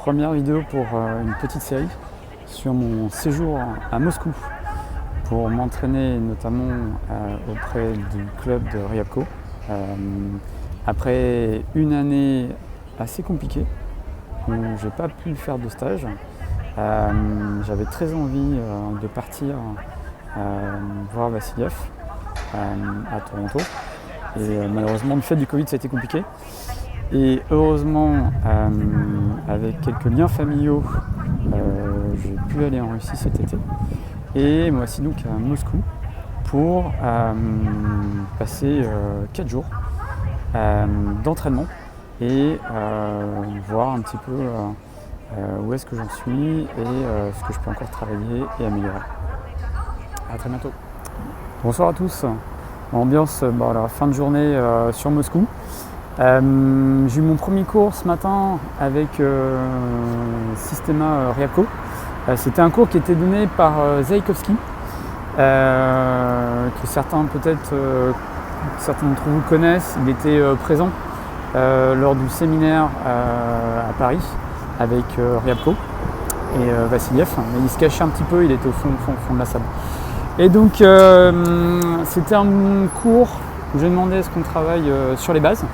Première vidéo pour une petite série sur mon séjour à Moscou pour m'entraîner notamment auprès du club de Ryabko. Après une année assez compliquée où j'ai pas pu faire de stage, j'avais très envie de partir voir Vassiliev à Toronto. Et malheureusement, du fait du Covid, ça a été compliqué. Et heureusement, avec quelques liens familiaux, j'ai pu aller en Russie cet été. Et moi aussi donc à Moscou pour passer 4 jours d'entraînement et voir un petit peu où est-ce que j'en suis et ce que je peux encore travailler et améliorer. À très bientôt. Bonsoir à tous. Ambiance la fin de journée sur Moscou. J'ai eu mon premier cours ce matin avec Systema Ryabko. C'était un cours qui était donné par Zaïkovski, que certains certains d'entre vous connaissent. Il était présent lors du séminaire à Paris avec Ryabko et Vassiliev, mais il se cachait un petit peu, il était au fond de la salle. Et donc c'était un cours où j'ai demandé à ce qu'on travaille sur les bases,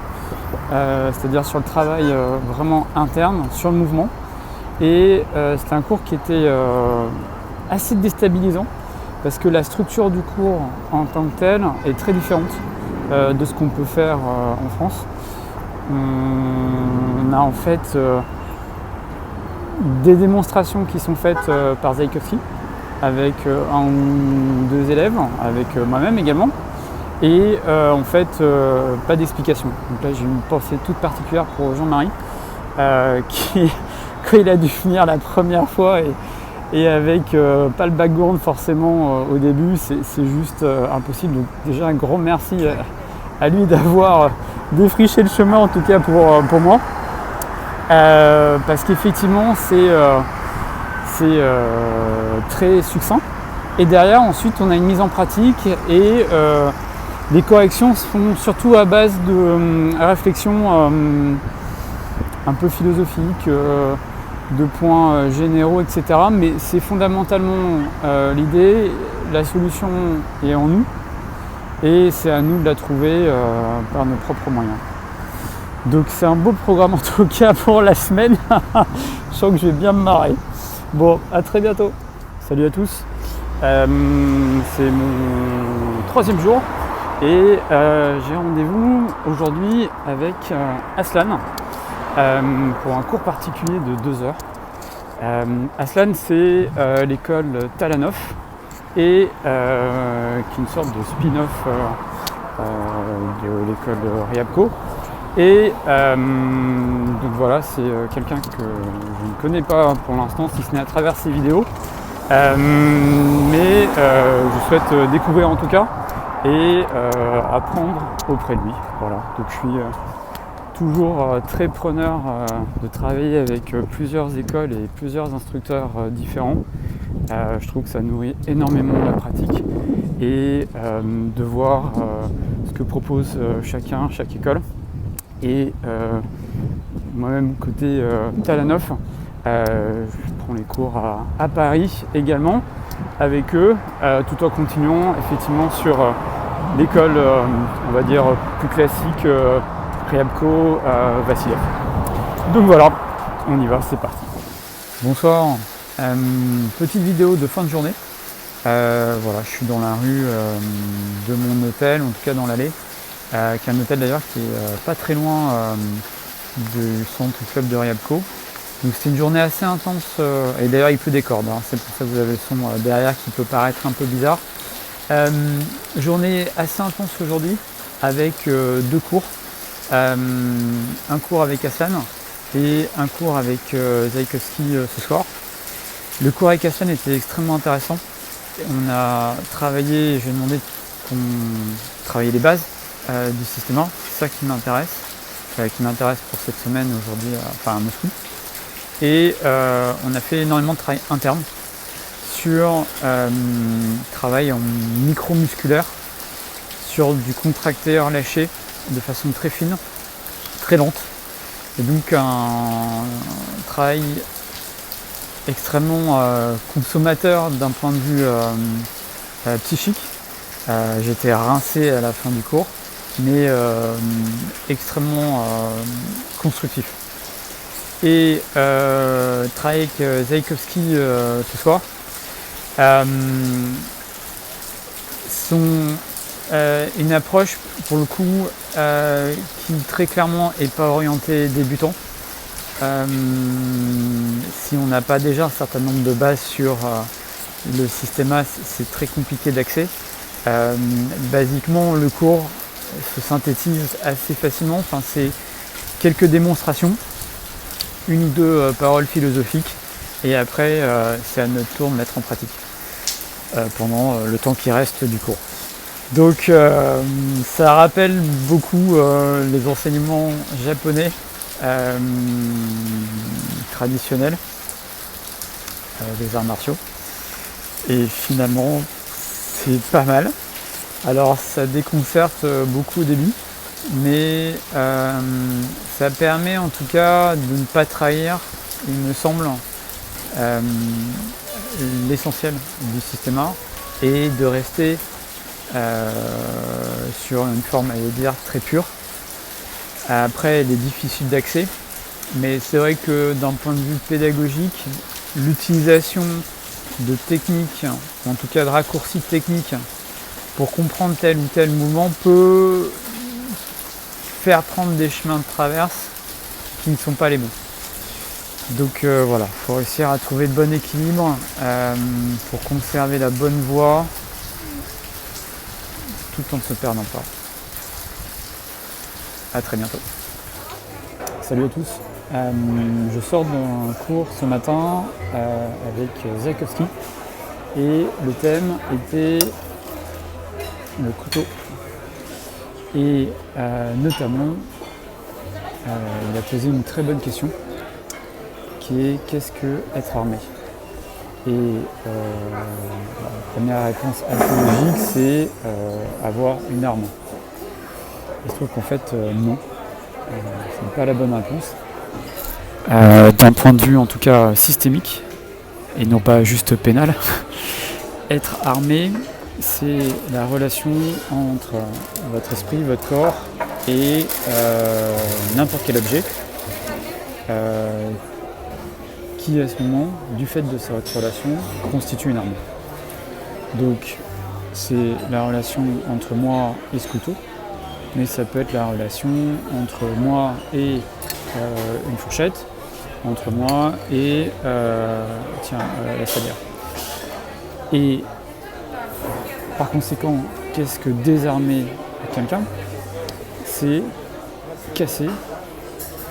c'est-à-dire sur le travail vraiment interne, sur le mouvement. Et c'était un cours qui était assez déstabilisant parce que la structure du cours en tant que tel est très différente de ce qu'on peut faire en France. On a en fait des démonstrations qui sont faites par Zaïkovski avec un ou deux élèves, avec moi-même également. Et en fait, pas d'explication. Donc là, j'ai une pensée toute particulière pour Jean-Marie, qui, quand il a dû venir la première fois et avec pas le background forcément au début, c'est juste impossible. Donc déjà, un grand merci à lui d'avoir défriché le chemin, en tout cas pour moi. Parce qu'effectivement, c'est très succinct. Et derrière, ensuite, on a une mise en pratique et les corrections se font surtout à base de réflexions un peu philosophiques, de points généraux, etc. Mais c'est fondamentalement l'idée, la solution est en nous et c'est à nous de la trouver par nos propres moyens. Donc c'est un beau programme en tout cas pour la semaine. Je sens que je vais bien me marrer. Bon, à très bientôt. Salut à tous. C'est mon 3e jour. Et j'ai rendez-vous aujourd'hui avec Aslan pour un cours particulier de 2 heures. Aslan, c'est l'école Talanov et qui est une sorte de spin-off de l'école Ryabko. Et donc voilà, c'est quelqu'un que je ne connais pas pour l'instant, si ce n'est à travers ses vidéos. Mais je souhaite découvrir en tout cas et apprendre auprès de lui. Voilà. Donc je suis toujours très preneur de travailler avec plusieurs écoles et plusieurs instructeurs différents. Je trouve que ça nourrit énormément la pratique et de voir ce que propose chaque école. Et moi-même côté Talanov, je prends les cours à Paris également avec eux, tout en continuant effectivement sur l'école, on va dire, plus classique, Ryabko, Vassiliev. Donc voilà, on y va, c'est parti. Bonsoir, petite vidéo de fin de journée. Voilà, je suis dans la rue de mon hôtel, en tout cas dans l'allée, qui est un hôtel d'ailleurs qui est pas très loin du centre club de Ryabko. Donc c'était une journée assez intense, et d'ailleurs il pleut des cordes, hein, c'est pour ça que vous avez le son derrière qui peut paraître un peu bizarre. Journée assez intense aujourd'hui avec 2 cours, un cours avec Aslan et un cours avec Zaïkovski ce soir. Le cours avec Aslan était extrêmement intéressant. On a travaillé, j'ai demandé qu'on travaille les bases du système, c'est ça qui m'intéresse pour cette semaine aujourd'hui, à Moscou. Et on a fait énormément de travail interne sur travail en micro-musculaire, sur du contracté relâché de façon très fine, très lente, Et donc un travail extrêmement consommateur d'un point de vue psychique. J'étais rincé à la fin du cours, mais extrêmement constructif. Et travailler avec Zaïkovski ce soir sont une approche pour le coup qui très clairement n'est pas orientée débutant. Si on n'a pas déjà un certain nombre de bases sur le système A, c'est très compliqué d'accès. Basiquement, le cours se synthétise assez facilement. Enfin, c'est quelques démonstrations, une ou deux paroles philosophiques, et après, c'est à notre tour de mettre en pratique pendant le temps qui reste du cours. Donc, ça rappelle beaucoup les enseignements japonais traditionnels des arts martiaux. Et finalement, c'est pas mal. Alors ça déconcerte beaucoup au début, mais ça permet en tout cas de ne pas trahir, il me semble, l'essentiel du système art et de rester sur une forme, à dire, très pure. Après, elle est difficile d'accès, mais c'est vrai que d'un point de vue pédagogique, l'utilisation de techniques, en tout cas de raccourcis techniques, pour comprendre tel ou tel mouvement peut faire prendre des chemins de traverse qui ne sont pas les bons. Donc voilà, il faut réussir à trouver le bon équilibre pour conserver la bonne voie tout en ne se perdant pas. À très bientôt. Salut à tous. Je sors d'un cours ce matin avec Zaïkovski et le thème était le couteau. Et notamment, il a posé une très bonne question qui est qu'est-ce que être armé? Et la première réponse assez logique, c'est avoir une arme. Il se trouve qu'en fait, non. Ce n'est pas la bonne réponse. D'un point de vue en tout cas systémique, et non pas juste pénal, être armé, c'est la relation entre votre esprit, votre corps et n'importe quel objet qui à ce moment, du fait de cette relation, constitue une arme. Donc c'est la relation entre moi et ce couteau, mais ça peut être la relation entre moi et une fourchette, entre moi et la salière. Et par conséquent, qu'est-ce que désarmer quelqu'un? C'est casser,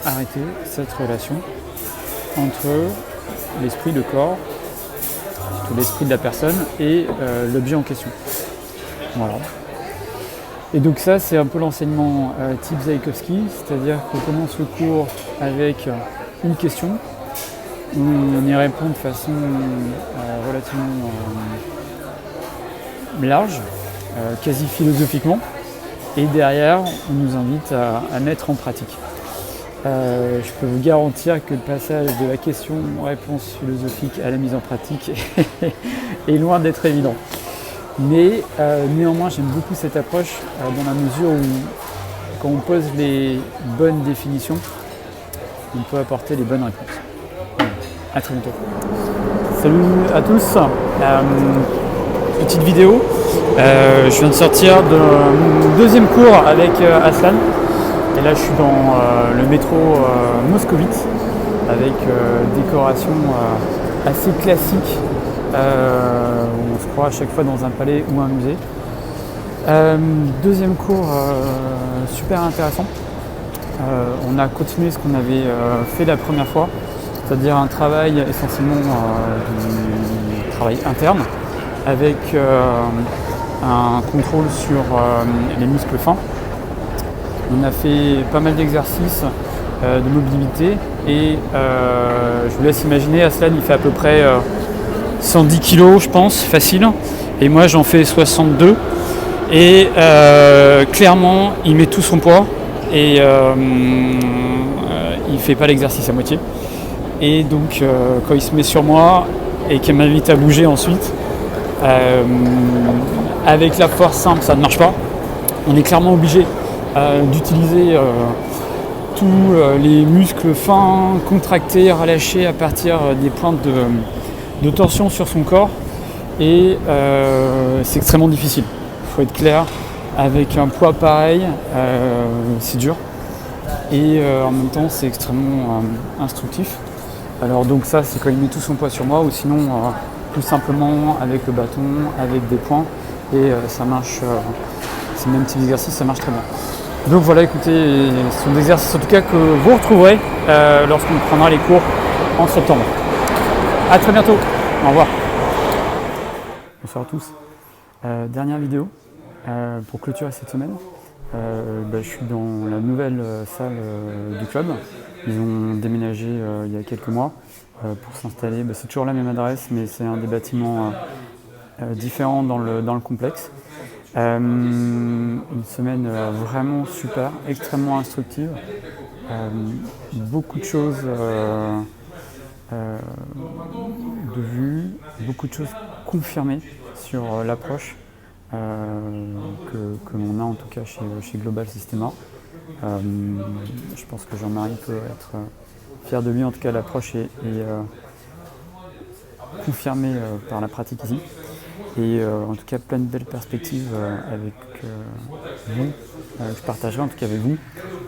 arrêter cette relation entre l'esprit, le corps, surtout l'esprit de la personne et l'objet en question. Voilà. Et donc ça, c'est un peu l'enseignement type Zaïkovski, c'est-à-dire qu'on commence le cours avec une question, on y répond de façon relativement large, quasi philosophiquement, et derrière, on nous invite à mettre en pratique. Je peux vous garantir que le passage de la question-réponse philosophique à la mise en pratique est loin d'être évident. Mais néanmoins, j'aime beaucoup cette approche dans la mesure où, quand on pose les bonnes définitions, on peut apporter les bonnes réponses. À très bientôt. Salut à tous. Petite vidéo. Je viens de sortir de mon deuxième cours avec Aslan. Et là, je suis dans le métro moscovite avec décoration assez classique. On se croit à chaque fois dans un palais ou un musée. Deuxième cours super intéressant. On a continué ce qu'on avait fait la première fois, c'est-à-dire un travail essentiellement du travail interne avec un contrôle sur les muscles fins. On a fait pas mal d'exercices de mobilité et je vous laisse imaginer, Aslan il fait à peu près 110 kg je pense, facile, et moi j'en fais 62 et clairement il met tout son poids et il ne fait pas l'exercice à moitié. Et donc quand il se met sur moi et qu'il m'invite à bouger ensuite, avec la force simple ça ne marche pas. On est clairement obligé d'utiliser tous les muscles fins, contractés, relâchés à partir des pointes de tension sur son corps. Et c'est extrêmement difficile, il faut être clair, avec un poids pareil, c'est dur. Et en même temps c'est extrêmement instructif. Alors donc ça c'est quand il met tout son poids sur moi, ou sinon tout simplement avec le bâton, avec des points, et ça marche, c'est le même type d'exercice, ça marche très bien. Donc voilà, écoutez, ce sont des exercices en tout cas que vous retrouverez lorsqu'on prendra les cours en septembre. A très bientôt, au revoir. Bonsoir à tous. Dernière vidéo pour clôturer cette semaine. Je suis dans la nouvelle salle du club. Ils ont déménagé il y a quelques mois pour s'installer. C'est toujours la même adresse, mais c'est un des bâtiments différents dans le complexe. Une semaine vraiment super, extrêmement instructive. Beaucoup de choses de vues, beaucoup de choses confirmées sur l'approche que l'on a en tout cas chez Global Systema. Je pense que Jean-Marie peut être fier de lui, en tout cas l'approche est confirmée par la pratique ici. Et en tout cas plein de belles perspectives avec vous, je partagerai en tout cas avec vous,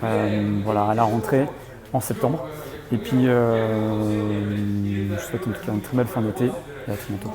à la rentrée en septembre. Et puis je souhaite en tout cas une très belle fin d'été et à très bientôt.